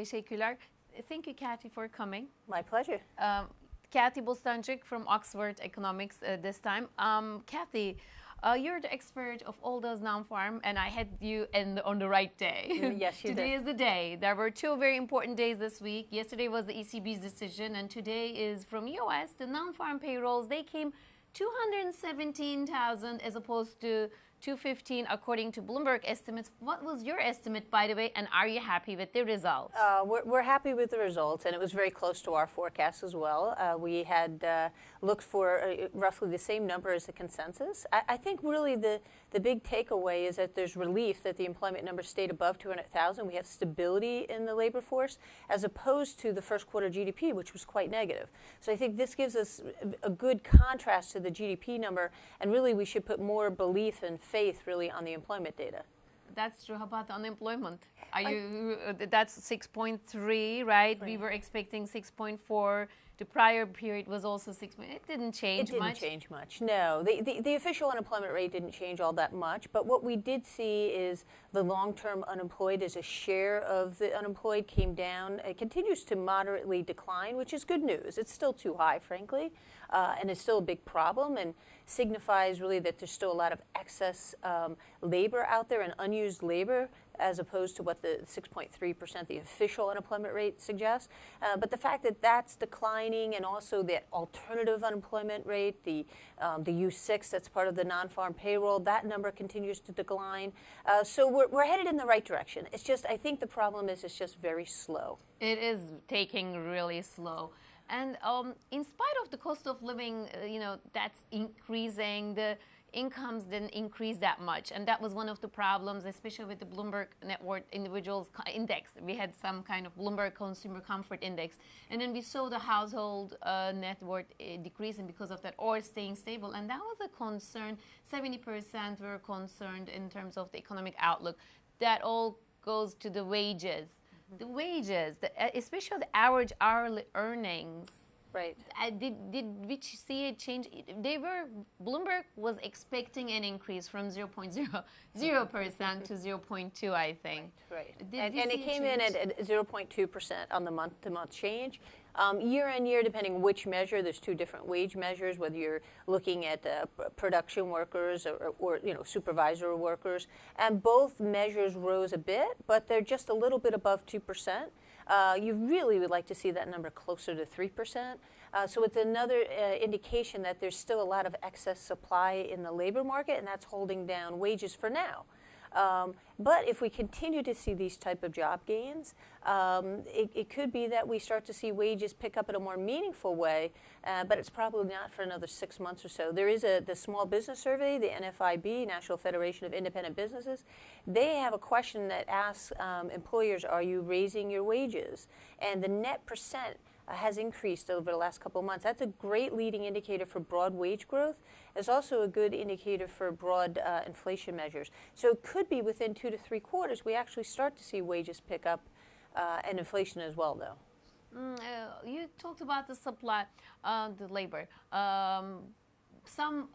Teşekkürler. Thank you, Kathy, for coming. My pleasure. Kathy Bostjancic from Oxford Economics this time. Kathy, you're the expert of all those non-farm, and I had you on the right day. Yes, you Today did. is the day. There were two very important days this week. Yesterday was the ECB's decision, and today is from US, the non-farm payrolls. They came 217,000 as opposed to 215 according to Bloomberg estimates. What was your estimate, by the way, and are you happy with the results? We're happy with the results, and it was very close to our forecast as well. We had looked for roughly the same number as the consensus. I think really the big takeaway is that there's relief that the employment number stayed above 200,000. We have stability in the labor force as opposed to the first quarter GDP, which was quite negative. So I think this gives us a good contrast to the GDP number, and really we should put more belief and faith really on the employment data. That's true. How about the unemployment? That's 6.3, right? We were expecting 6.4. The prior period was also 6. It didn't change much. It didn't change much, no. The official unemployment rate didn't change all that much, but what we did see is the long-term unemployed as a share of the unemployed came down. It continues to moderately decline, which is good news. It's still too high, frankly, and it's still a big problem and signifies really that there's still a lot of excess labor out there and unused labor as opposed to what the 6.3%, the official unemployment rate suggests. But the fact that that's declining and also that alternative unemployment rate, the U6 that's part of the non-farm payroll, that number continues to decline. So we're headed in the right direction. It's just, I think the problem is it's just very slow. It is taking really slow. And in spite of the cost of living, that's increasing, the incomes didn't increase that much. And that was one of the problems, especially with the Bloomberg Net Worth Individuals Index. We had some kind of Bloomberg Consumer Comfort Index. And then we saw the household net worth decreasing because of that or staying stable. And that was a concern. 70% were concerned in terms of the economic outlook. That all goes to the wages. The wages, especially the average hourly earnings. Right. Did we see a change? Bloomberg was expecting an increase from 0.00% to 0.2, I think. Right. And it came in at 0.2% on the month-to-month change. Year on year, depending which measure, there's two different wage measures, whether you're looking at production workers or supervisor workers. And both measures rose a bit, but they're just a little bit above 2%. You really would like to see that number closer to 3%. So it's another indication that there's still a lot of excess supply in the labor market, and that's holding down wages for now. But if we continue to see these type of job gains, it could be that we start to see wages pick up in a more meaningful way, but it's probably not for another 6 months or so. There is the Small Business Survey, the NFIB, National Federation of Independent Businesses. They have a question that asks employers, are you raising your wages? And the net percent has increased over the last couple of months. That's a great leading indicator for broad wage growth. It's also a good indicator for broad inflation measures. So it could be within 2 to 3 quarters we actually start to see wages pick up and inflation as well, though. You talked about the supply, the labor. Some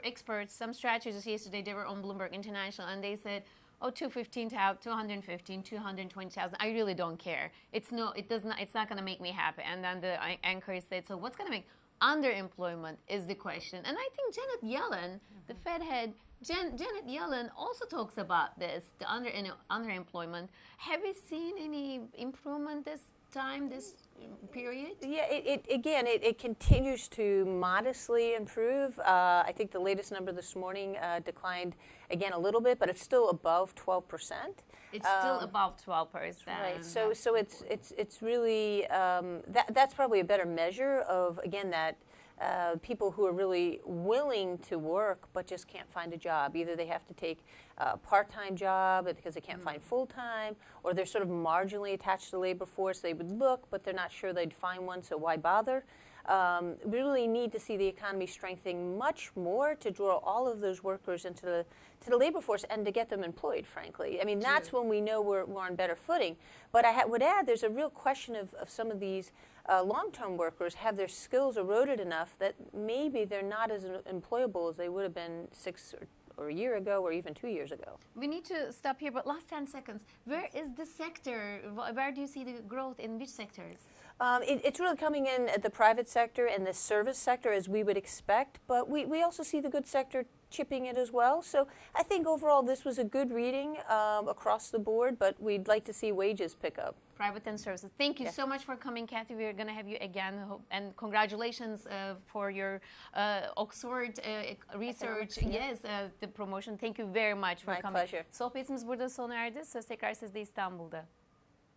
experts, some strategists yesterday, they were on Bloomberg International, and they said, 215,000, 220,000. I really don't care. It's not going to make me happy. And then the anchor said, so what's going to make underemployment is the question. And I think Janet Yellen, the Fed head, Janet Yellen also talks about this, the underemployment. Have we seen any improvement this period? Yeah, it continues to modestly improve. I think the latest number this morning declined again a little bit, but it's still above 12%. It's still above 12%. Right. So it's really that's probably a better measure of, again, that people who are really willing to work but just can't find a job. Either they have to take a part-time job because they can't find full-time, or they're sort of marginally attached to the labor force. They would look, but they're not sure they'd find one, so why bother? We really need to see the economy strengthening much more to draw all of those workers into the labor force and to get them employed, frankly. I mean, that's when we know we're on better footing. But I would add there's a real question of some of these long-term workers have their skills eroded enough that maybe they're not as employable as they would have been 6 or a year ago or even 2 years ago. We need to stop here, but last 10 seconds. Where is the sector? Where do you see the growth in which sectors? It's really coming in at the private sector and the service sector as we would expect, but we also see the good sector chipping it as well. So I think overall this was a good reading across the board, but we'd like to see wages pick up. Private and services. Thank you so much for coming, Kathy. We're going to have you again. And congratulations for your Oxford research. Yes, the promotion. Thank you very much for coming. My pleasure. Sohbetimiz burada sona erdi. Söz tekrar sizde İstanbul'da.